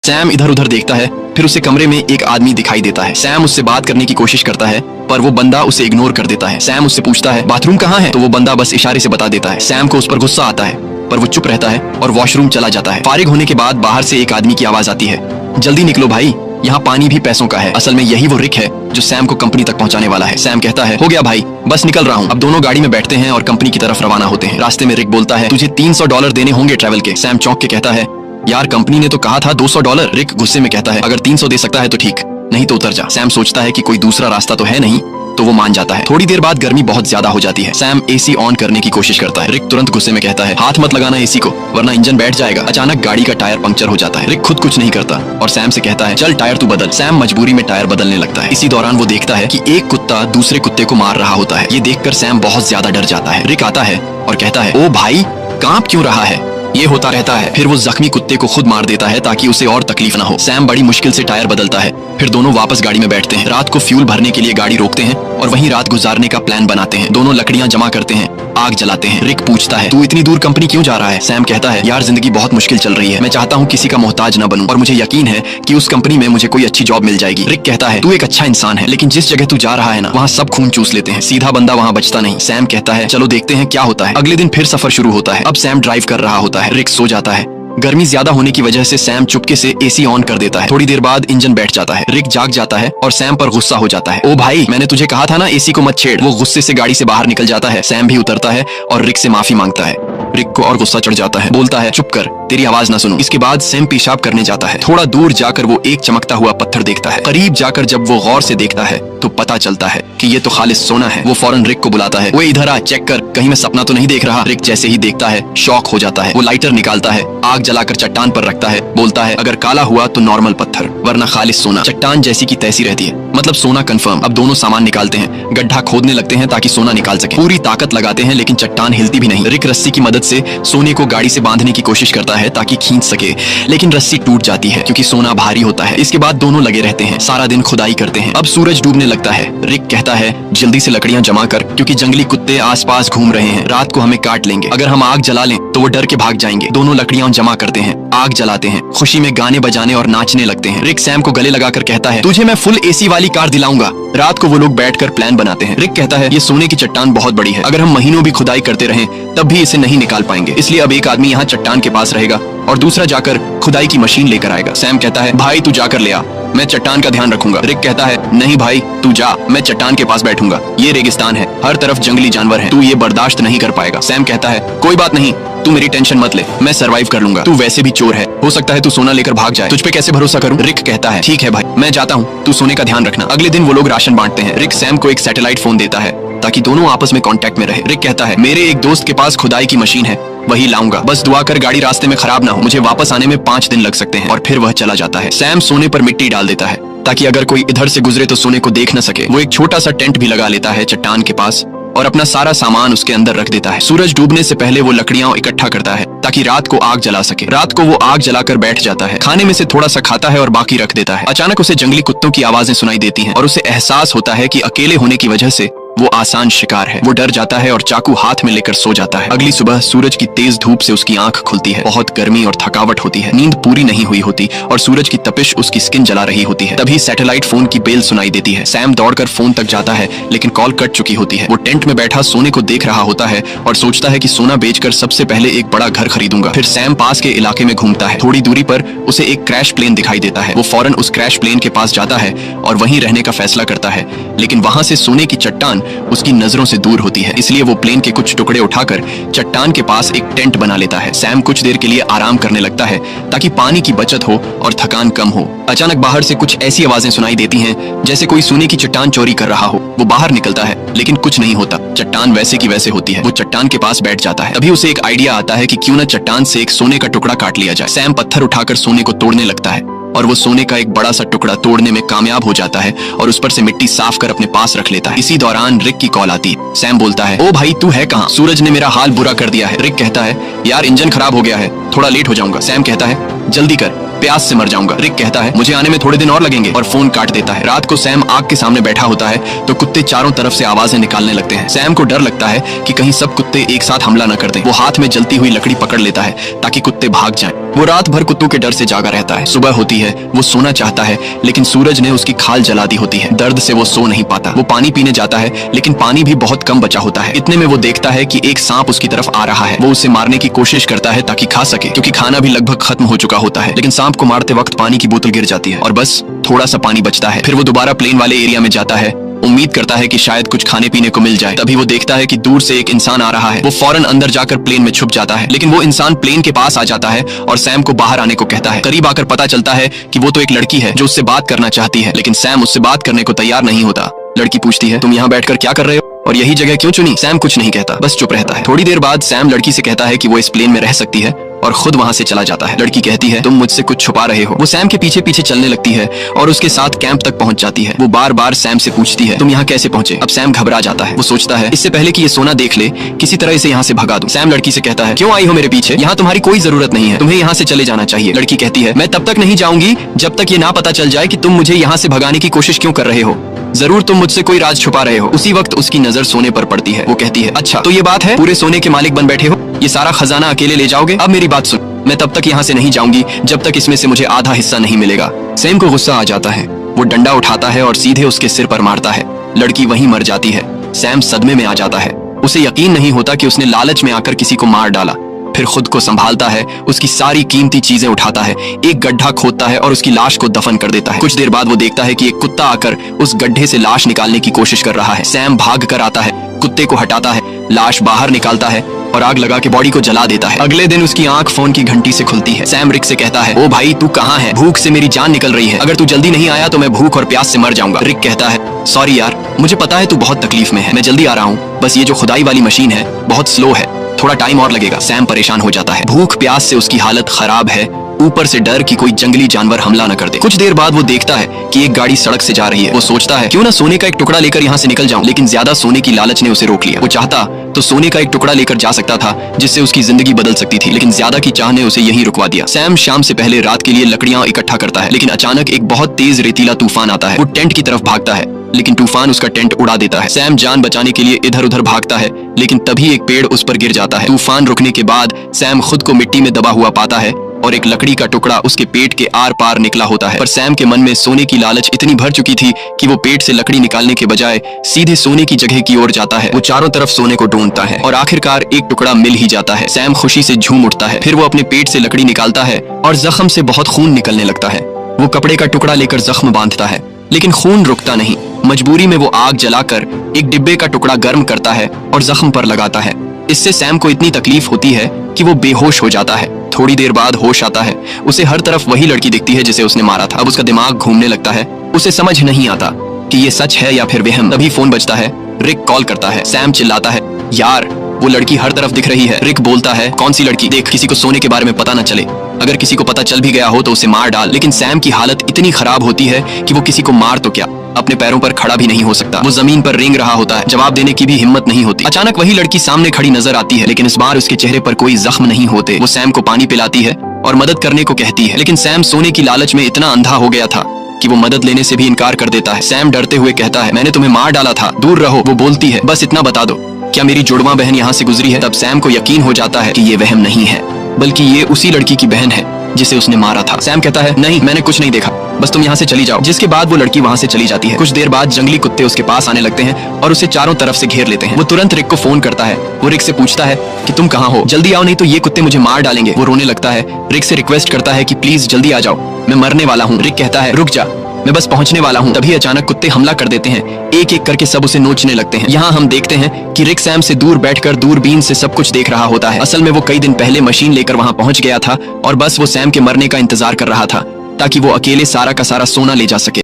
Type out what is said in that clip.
Sam इधर उधर देखता है, फिर उसे कमरे में एक आदमी दिखाई देता है। सैम उससे बात करने की कोशिश करता है पर वो बंदा उसे इग्नोर कर देता है। सैम उससे पूछता है बाथरूम कहाँ है, तो वो बंदा बस इशारे से बता देता है। सैम को उस पर गुस्सा आता है पर वो चुप रहता है और वॉशरूम चला जाता है। फारिग होने के बाद बाहर से एक आदमी की आवाज आती है, जल्दी निकलो भाई, यहाँ पानी भी पैसों का है। असल में यही वो रिक है जो सैम को कंपनी तक पहुंचाने वाला है। सैम कहता है हो गया भाई, बस निकल रहा हूँ। अब दोनों गाड़ी में बैठते हैं और कंपनी की तरफ रवाना होते हैं। रास्ते में रिक बोलता है तुझे $300 देने होंगे ट्रैवल के। सैम चौंक के कहता है यार कंपनी ने तो कहा था $200। रिक गुस्से में कहता है अगर 300 दे सकता है तो ठीक, नहीं तो उतर जा। सैम सोचता है कि कोई दूसरा रास्ता तो है नहीं, तो वो मान जाता है। थोड़ी देर बाद गर्मी बहुत ज्यादा हो जाती है। सैम एसी ऑन करने की कोशिश करता है। रिक तुरंत गुस्से में कहता है हाथ मत लगाना एसी को वरना इंजन बैठ जाएगा। अचानक गाड़ी का टायर पंक्चर हो जाता है। रिक खुद कुछ नहीं करता और सैम से कहता है चल टायर तू बदल। सैम मजबूरी में टायर बदलने लगता है। इसी दौरान वो देखता है कि एक कुत्ता दूसरे कुत्ते को मार रहा होता है। ये देखकर सैम बहुत ज्यादा डर जाता है। रिक आता है और कहता है ओ भाई कांप क्यों रहा है, ये होता रहता है। फिर वो जख्मी कुत्ते को खुद मार देता है ताकि उसे और तकलीफ ना हो। सैम बड़ी मुश्किल से टायर बदलता है। फिर दोनों वापस गाड़ी में बैठते हैं। रात को फ्यूल भरने के लिए गाड़ी रोकते हैं और वहीं रात गुजारने का प्लान बनाते हैं। दोनों लकड़ियां जमा करते हैं, आग जलाते हैं। रिक पूछता है तू इतनी दूर कंपनी क्यों जा रहा है। सैम कहता है यार जिंदगी बहुत मुश्किल चल रही है, मैं चाहता हूँ किसी का मोहताज न बनूं और मुझे यकीन है कि उस कंपनी में मुझे कोई अच्छी जॉब मिल जाएगी। रिक कहता है तू एक अच्छा इंसान है, लेकिन जिस जगह तू जा रहा है ना वहाँ सब खून चूस लेते हैं, सीधा बंदा वहाँ बचता नहीं। सैम कहता है चलो देखते हैं क्या होता है। अगले दिन फिर सफर शुरू होता है। अब सैम ड्राइव कर रहा होता है। रिक सो जाता है। गर्मी ज्यादा होने की वजह से सैम चुपके से एसी ऑन कर देता है। थोड़ी देर बाद इंजन बैठ जाता है। रिक जाग जाता है और सैम पर गुस्सा हो जाता है। ओ भाई मैंने तुझे कहा था ना एसी को मत छेड़। वो गुस्से से गाड़ी से बाहर निकल जाता है। सैम भी उतरता है और रिक से माफी मांगता है। रिक को और गुस्सा चढ़ जाता है, बोलता है चुप कर, तेरी आवाज ना सुनूं। इसके बाद सैम पेशाब करने जाता है। थोड़ा दूर जाकर वो एक चमकता हुआ पत्थर देखता है। करीब जाकर जब वो गौर से देखता है तो पता चलता है कि ये तो खालिस सोना है। वो फौरन रिक को बुलाता है, वो इधर आ, चेक कर, कहीं मैं सपना तो नहीं देख रहा। रिक जैसे ही देखता है शॉक हो जाता है। वो लाइटर निकालता है, आग जलाकर चट्टान पर रखता है। बोलता है अगर काला हुआ तो नॉर्मल पत्थर वरना खालिस सोना। चट्टान जैसी की तैसी रहती है, मतलब सोना कंफर्म। अब दोनों सामान निकालते हैं, गड्ढा खोदने लगते हैं ताकि सोना निकाल सके। पूरी ताकत लगाते हैं लेकिन चट्टान हिलती भी नहीं। रिक रस्सी की मदद से सोने को गाड़ी से बांधने की कोशिश करता है ताकि खींच सके, लेकिन रस्सी टूट जाती है क्योंकि सोना भारी होता है। इसके बाद दोनों लगे रहते हैं, सारा दिन खुदाई करते हैं। अब सूरज डूबने लगता है। रिक कहता है जल्दी से लकड़ियां जमा कर क्योंकि जंगली कुत्ते आसपास घूम रहे हैं, रात को हमें काट लेंगे। अगर हम आग जला लें तो वो डर के भाग जाएंगे। दोनों लकड़ियां जमा करते हैं, आग जलाते हैं, खुशी में गाने बजाने और नाचने लगते हैं। रिक सैम को गले लगाकर कहता है तुझे मैं फुल एसी वाली कार दिलाऊंगा। रात को वो लोग बैठकर प्लान बनाते हैं। रिक कहता है ये सोने की चट्टान बहुत बड़ी है, अगर हम महीनों भी खुदाई करते रहें तब भी इसे नहीं निकाल पाएंगे, इसलिए अब एक आदमी यहाँ चट्टान के पास रहेगा और दूसरा जाकर खुदाई की मशीन लेकर आएगा। सैम कहता है भाई तू जाकर ले आ, मैं चट्टान का ध्यान रखूंगा। रिक कहता है नहीं भाई तू जा, मैं चट्टान के पास बैठूंगा, ये रेगिस्तान है, हर तरफ जंगली जानवर हैं, तू ये बर्दाश्त नहीं कर पाएगा। सैम कहता है कोई बात नहीं, तू मेरी टेंशन मत ले, मैं सरवाइव कर लूंगा, तू वैसे भी चोर है, हो सकता है तू सोना लेकर भाग जाए, तुझ पे कैसे भरोसा करूं। रिक कहता है ठीक है भाई मैं जाता हूँ, तू सोने का ध्यान रखना। अगले दिन वो लोग राशन बांटते हैं। रिक सैम को एक सैटेलाइट फोन देता है ताकि दोनों आपस में कांटेक्ट में रहे। रिक कहता है मेरे एक दोस्त के पास खुदाई की मशीन है, वही लाऊंगा, बस दुआ कर गाड़ी रास्ते में खराब ना हो, मुझे वापस आने में 5 दिन लग सकते हैं। और फिर वह चला जाता है। सैम सोने पर मिट्टी डाल देता है ताकि अगर कोई इधर से गुजरे तो सोने को देख न सके। वो एक छोटा सा टेंट भी लगा लेता है चट्टान के पास और अपना सारा सामान उसके अंदर रख देता है। सूरज डूबने से पहले वो लकड़ियां इकट्ठा करता है ताकि रात को आग जला सके। रात को वो आग जलाकर बैठ जाता है, खाने में से थोड़ा सा खाता है और बाकी रख देता है। अचानक उसे जंगली कुत्तों की आवाजें सुनाई देती हैं और उसे एहसास होता है कि अकेले होने की वजह से वो आसान शिकार है। वो डर जाता है और चाकू हाथ में लेकर सो जाता है। अगली सुबह सूरज की तेज धूप से उसकी आंख खुलती है। बहुत गर्मी और थकावट होती है, नींद पूरी नहीं हुई होती और सूरज की तपिश उसकी स्किन जला रही होती है। तभी सैटेलाइट फोन की बेल सुनाई देती है। सैम दौड़कर फोन तक जाता है लेकिन कॉल कट चुकी होती है। वो टेंट में बैठा सोने को देख रहा होता है और सोचता है कि सोना बेचकर सबसे पहले एक बड़ा घर खरीदूंगा। फिर सैम पास के इलाके में घूमता है। थोड़ी दूरी पर उसे एक क्रैश प्लेन दिखाई देता है। वो फौरन उस क्रैश प्लेन के पास जाता है और वहीं रहने का फैसला करता है, लेकिन वहां से सोने की चट्टान उसकी नजरों से दूर होती है, इसलिए वो प्लेन के कुछ टुकड़े उठाकर चट्टान के पास एक टेंट बना लेता है। सैम कुछ देर के लिए आराम करने लगता है ताकि पानी की बचत हो और थकान कम हो। अचानक बाहर से कुछ ऐसी आवाजें सुनाई देती हैं जैसे कोई सोने की चट्टान चोरी कर रहा हो। वो बाहर निकलता है लेकिन कुछ नहीं होता, चट्टान वैसे की वैसे होती है। वो चट्टान के पास बैठ जाता है। तभी उसे एक आइडिया आता है कि क्यों न चट्टान से एक सोने का टुकड़ा काट लिया जाए। सैम पत्थर उठाकर सोने को तोड़ने लगता है और वो सोने का एक बड़ा सा टुकड़ा तोड़ने में कामयाब हो जाता है और उस पर से मिट्टी साफ कर अपने पास रख लेता है। इसी दौरान रिक की कॉल आती है। सैम बोलता है ओ भाई तू है कहाँ, सूरज ने मेरा हाल बुरा कर दिया है। रिक कहता है यार इंजन खराब हो गया है, थोड़ा लेट हो जाऊंगा। सैम कहता है जल्दी कर, प्यास से मर जाऊंगा। रिक कहता है मुझे आने में थोड़े दिन और लगेंगे और फोन काट देता है। रात को सैम आग के सामने बैठा होता है तो कुत्ते चारों तरफ से आवाजें निकालने लगते हैं। सैम को डर लगता है कि कहीं सब कुत्ते एक साथ हमला न कर दें। वो हाथ में जलती हुई लकड़ी पकड़ लेता है ताकि कुत्ते भाग जाएं। वो रात भर कुत्तों के डर से जागा रहता है। सुबह होती है, वो सोना चाहता है लेकिन सूरज ने उसकी खाल जला दी होती है। दर्द से वो सो नहीं पाता। वो पानी पीने जाता है लेकिन पानी भी बहुत कम बचा होता है। इतने में वो देखता है कि एक सांप उसकी तरफ आ रहा है। वो उसे मारने की कोशिश करता है ताकि खा सके, क्योंकि खाना भी लगभग खत्म हो चुका होता है। लेकिन सांप को मारते वक्त पानी की बोतल गिर जाती है और बस थोड़ा सा पानी बचता है। फिर वो दोबारा प्लेन वाले एरिया में जाता है, उम्मीद करता है कि शायद कुछ खाने पीने को मिल जाए। तभी वो देखता है कि दूर से एक इंसान आ रहा है। वो फौरन अंदर जाकर प्लेन में छुप जाता है, लेकिन वो इंसान प्लेन के पास आ जाता है और सैम को बाहर आने को कहता है। करीब आकर पता चलता है कि वो तो एक लड़की है जो उससे बात करना चाहती है, लेकिन सैम उससे बात करने को तैयार नहीं होता। लड़की पूछती है, तुम यहाँ बैठकर क्या कर रहे हो और यही जगह क्यों चुनी? सैम कुछ नहीं कहता, बस चुप रहता है। थोड़ी देर बाद सैम लड़की से कहता है कि वो इस प्लेन में रह सकती है और खुद वहां से चला जाता है। लड़की कहती है, तुम मुझसे कुछ छुपा रहे हो। वो सैम के पीछे पीछे चलने लगती है और उसके साथ कैंप तक पहुंच जाती है। वो बार बार सैम से पूछती है, तुम यहाँ कैसे पहुंचे? अब सैम घबरा जाता है। वो सोचता है, इससे पहले कि ये सोना देख ले, किसी तरह इसे यहाँ से भगा दूं। सैम लड़की से कहता है, क्यों आई हो मेरे पीछे? यहाँ तुम्हारी कोई जरूरत नहीं है, तुम्हें यहाँ से चले जाना चाहिए। लड़की कहती है, मैं तब तक नहीं जाऊंगी जब तक ये ना पता चल जाए कि तुम मुझे यहाँ से भगाने की कोशिश क्यों कर रहे हो। जरूर तुम मुझसे कोई राज छुपा रहे हो। उसी वक्त उसकी नजर सोने पर पड़ती है। वो कहती है, अच्छा तो ये बात है, पूरे सोने के मालिक बन बैठे हो, ये सारा खजाना अकेले ले जाओगे? अब मेरी बात सुन, मैं तब तक यहाँ से नहीं जाऊंगी जब तक इसमें से मुझे आधा हिस्सा नहीं मिलेगा। सैम को गुस्सा आ जाता है। वो डंडा उठाता है और सीधे उसके सिर पर मारता है। लड़की वहीं मर जाती है। सैम सदमे में आ जाता है। उसे यकीन नहीं होता कि उसने लालच में आकर किसी को मार डाला। फिर खुद को संभालता है, उसकी सारी कीमती चीजें उठाता है, एक गड्ढा खोदता है और उसकी लाश को दफन कर देता है। कुछ देर बाद वो देखता है कि एक कुत्ता आकर उस गड्ढे से लाश निकालने की कोशिश कर रहा है। सैम भाग कर आता है, कुत्ते को हटाता है, लाश बाहर निकालता है और आग लगा के बॉडी को जला देता है। अगले दिन उसकी आंख फोन की घंटी से खुलती है। सैम रिक से कहता है, ओ भाई तू कहाँ है? भूख से मेरी जान निकल रही है, अगर तू जल्दी नहीं आया तो मैं भूख और प्यास से मर जाऊंगा। रिक कहता है, सॉरी यार, मुझे पता है तू बहुत तकलीफ में है, मैं जल्दी आ रहा हूँ, बस ये जो खुदाई वाली मशीन है बहुत स्लो है, थोड़ा टाइम और लगेगा। सैम परेशान हो जाता है। भूख प्यास से उसकी हालत खराब है, ऊपर से डर कि कोई जंगली जानवर हमला न कर दे। कुछ देर बाद वो देखता है कि एक गाड़ी सड़क से जा रही है। वो सोचता है, क्यों ना सोने का एक टुकड़ा लेकर यहाँ से निकल जाऊं, लेकिन ज्यादा सोने की लालच ने उसे रोक लिया। वो चाहता तो सोने का एक टुकड़ा लेकर जा सकता था जिससे उसकी जिंदगी बदल सकती थी, लेकिन ज्यादा की चाह ने उसे यहीं रुकवा दिया। सैम शाम से पहले रात के लिए लकड़ियां इकट्ठा करता है, लेकिन अचानक एक बहुत तेज रेतीला तूफान आता है। वो टेंट की तरफ भागता है, लेकिन तूफान उसका टेंट उड़ा देता है। सैम जान बचाने के लिए इधर उधर भागता है, लेकिन तभी एक पेड़ उस पर गिर जाता है। तूफान रुकने के बाद सैम खुद को मिट्टी में दबा हुआ पाता है और एक लकड़ी का टुकड़ा उसके पेट के आर पार निकला होता है। पर सैम के मन में सोने की लालच इतनी भर चुकी थी कि वो पेट से लकड़ी निकालने के बजाय सीधे सोने की जगह की ओर जाता है। वो चारों तरफ सोने को ढूंढता है और आखिरकार एक टुकड़ा मिल ही जाता है। सैम खुशी से झूम उठता है। फिर वो अपने पेट से लकड़ी निकालता है और जख्म से बहुत खून निकलने लगता है। वो कपड़े का टुकड़ा लेकर जख्म बांधता है, लेकिन खून रुकता नहीं। मजबूरी में वो आग जलाकर एक डिब्बे का टुकड़ा गर्म करता है और जख्म पर लगाता है। इससे सैम को इतनी तकलीफ होती है कि वो बेहोश हो जाता है। थोड़ी देर बाद होश आता है। उसे हर तरफ वही लड़की दिखती है जिसे उसने मारा था। अब उसका दिमाग घूमने लगता है। उसे समझ नहीं आता कि ये सच है या फिर वहम। तभी फोन बजता है। रिक कॉल करता है। सैम चिल्लाता है, यार वो लड़की हर तरफ दिख रही है। रिक बोलता है, कौन सी लड़की? देख, किसी को सोने के बारे में पता न चले, अगर किसी को पता चल भी गया हो तो उसे मार डाल। लेकिन सैम की हालत इतनी खराब होती है कि वो किसी को मार तो क्या, अपने पैरों पर खड़ा भी नहीं हो सकता। वो जमीन पर रेंग रहा होता है, जवाब देने की भी हिम्मत नहीं होती। अचानक वही लड़की सामने खड़ी नजर आती है, लेकिन इस बार उसके चेहरे पर कोई जख्म नहीं होते। वो सैम को पानी पिलाती है और मदद करने को कहती है, लेकिन सैम सोने की लालच में इतना अंधा हो गया था कि वो मदद लेने से भी इनकार कर देता है। सैम डरते हुए कहता है, मैंने तुम्हें मार डाला था, दूर रहो। वो बोलती है, बस इतना बता दो, क्या मेरी जुड़वा बहन यहाँ से गुजरी है? तब सैम को यकीन हो जाता है कि ये वहम नहीं है, बल्कि ये उसी लड़की की बहन है जिसे उसने मारा था। सैम कहता है, नहीं, मैंने कुछ नहीं देखा, बस तुम यहाँ से चली जाओ। जिसके बाद वो लड़की वहाँ से चली जाती है। कुछ देर बाद जंगली कुत्ते उसके पास आने लगते हैं और उसे चारों तरफ से घेर लेते हैं। वो तुरंत रिक को फोन करता है। वो रिक से पूछता है कि तुम कहाँ हो, जल्दी आओ नहीं तो ये कुत्ते मुझे मार डालेंगे। वो रोने लगता है। रिक से रिक्वेस्ट करता है कि प्लीज जल्दी आ जाओ, मैं मरने वाला हूँ। रिक कहता है, रुक जा, मैं बस पहुंचने वाला हूं। तभी अचानक कुत्ते हमला कर देते हैं। एक एक करके सब उसे नोचने लगते हैं। यहाँ हम देखते हैं कि रिक सैम से दूर बैठकर दूरबीन से सब कुछ देख रहा होता है। असल में वो कई दिन पहले मशीन लेकर वहां पहुंच गया था और बस वो सैम के मरने का इंतजार कर रहा था ताकि वो अकेले सारा का सारा सोना ले जा सके।